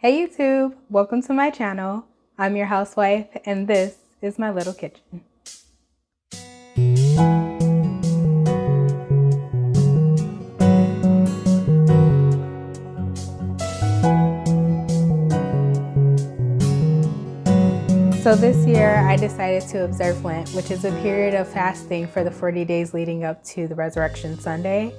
Hey YouTube, welcome to my channel. I'm your housewife and this is my little kitchen. So this year I decided to observe Lent, which is a period of fasting for the 40 days leading up to the Resurrection Sunday.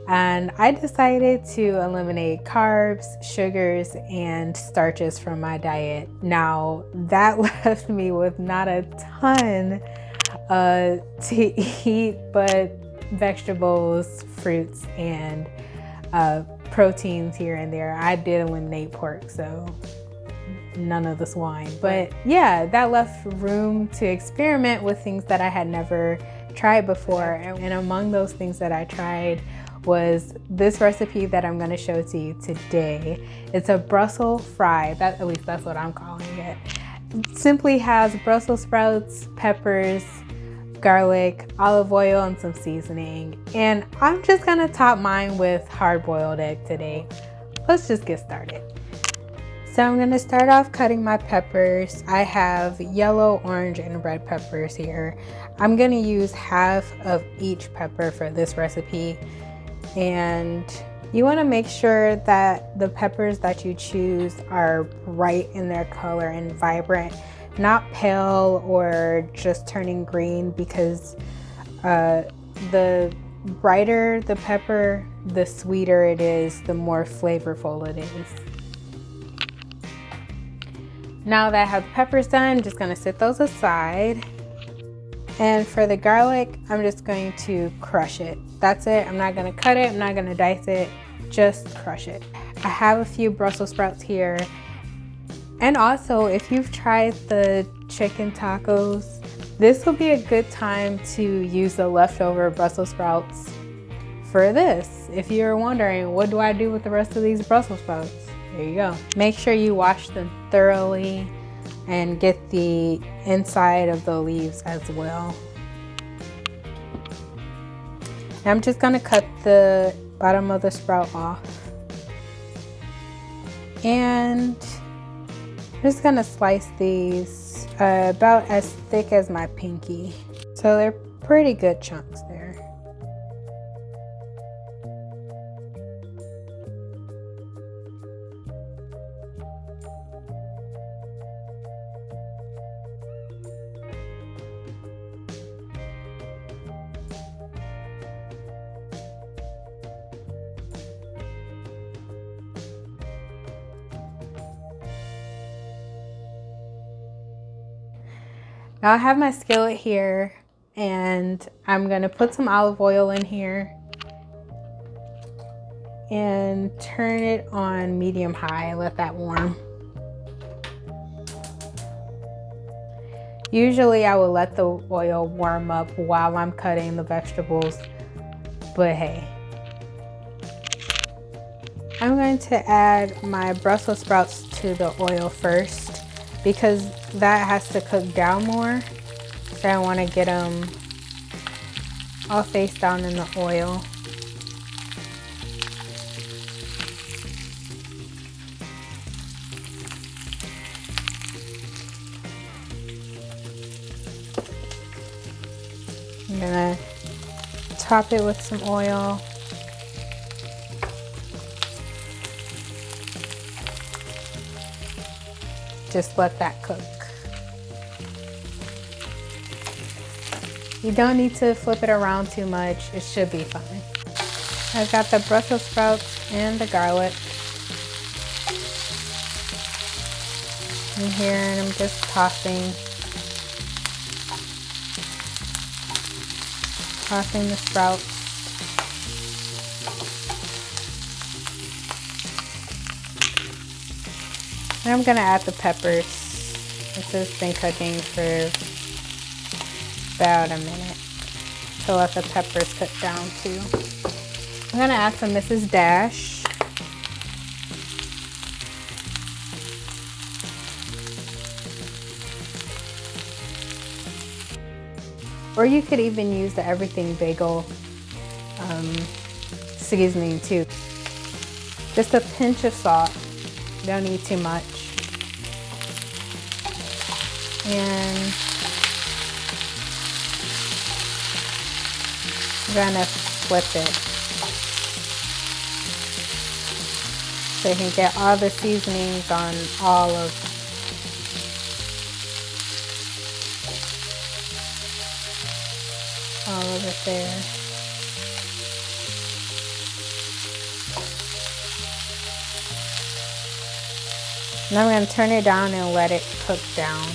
And I decided to eliminate carbs, sugars, and starches from my diet. Now, that left me with not a ton to eat, but vegetables, fruits, and proteins here and there. I did eliminate pork, so none of the swine. But yeah, that left room to experiment with things that I had never tried before. And among those things that I tried was this recipe that I'm going to show to you today. It's a Brussels Fry, at least that's what I'm calling it. It simply has Brussels sprouts, peppers, garlic, olive oil, and some seasoning. And I'm just going to top mine with hard-boiled egg today. Let's just get started. So I'm going to start off cutting my peppers. I have yellow, orange, and red peppers here. I'm going to use half of each pepper for this recipe. And you want to make sure that the peppers that you choose are bright in their color and vibrant, not pale or just turning green, because the brighter the pepper, the sweeter it is, the more flavorful it is. Now that I have the peppers done, I'm just going to set those aside. And for the garlic, I'm just going to crush it. That's it. I'm not going to cut it. I'm not going to dice it. Just crush it. I have a few Brussels sprouts here. And also, if you've tried the chicken tacos, this will be a good time to use the leftover Brussels sprouts for this. If you're wondering, what do I do with the rest of these Brussels sprouts? There you go. Make sure you wash them thoroughly and get the inside of the leaves as well. I'm just going to cut the bottom of the sprout off. And I'm just going to slice these about as thick as my pinky. So they're pretty good chunks there. Now I have my skillet here and I'm going to put some olive oil in here and turn it on medium high, let that warm. Usually I will let the oil warm up while I'm cutting the vegetables, but hey. I'm going to add my Brussels sprouts to the oil first, because that has to cook down more. So I want to get them all face down in the oil. I'm gonna top it with some oil. Just let that cook. You don't need to flip it around too much. It should be fine. I've got the Brussels sprouts and the garlic in here, and I'm just tossing the sprouts. And I'm gonna add the peppers. This has been cooking for about a minute to let the peppers cook down too. I'm gonna add some Mrs. Dash. Or you could even use the everything bagel seasoning too. Just a pinch of salt. Don't need too much. And I'm gonna flip it so you can get all the seasonings on all of it there. Now I'm going to turn it down and let it cook down.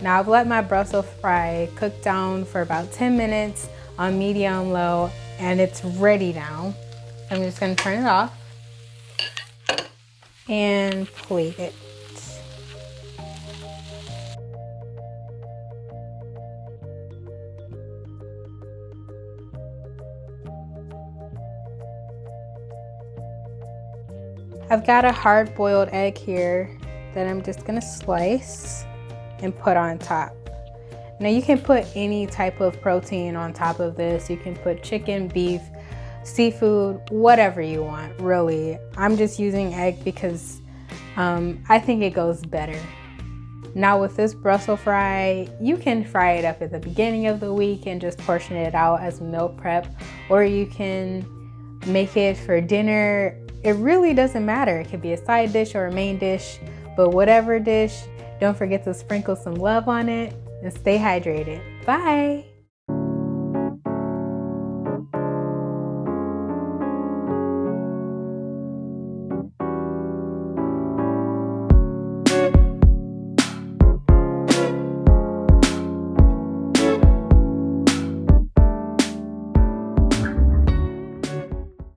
Now I've let my Brussels fry cook down for about 10 minutes on medium low, and it's ready now. I'm just going to turn it off and plate it. I've got a hard-boiled egg here that I'm just gonna slice and put on top. Now you can put any type of protein on top of this. You can put chicken, beef, seafood, whatever you want, really. I'm just using egg because I think it goes better. Now with this Brussels fry, you can fry it up at the beginning of the week and just portion it out as meal prep, or you can make it for dinner. It really doesn't matter. It could be a side dish or a main dish, but whatever dish, don't forget to sprinkle some love on it and stay hydrated. Bye.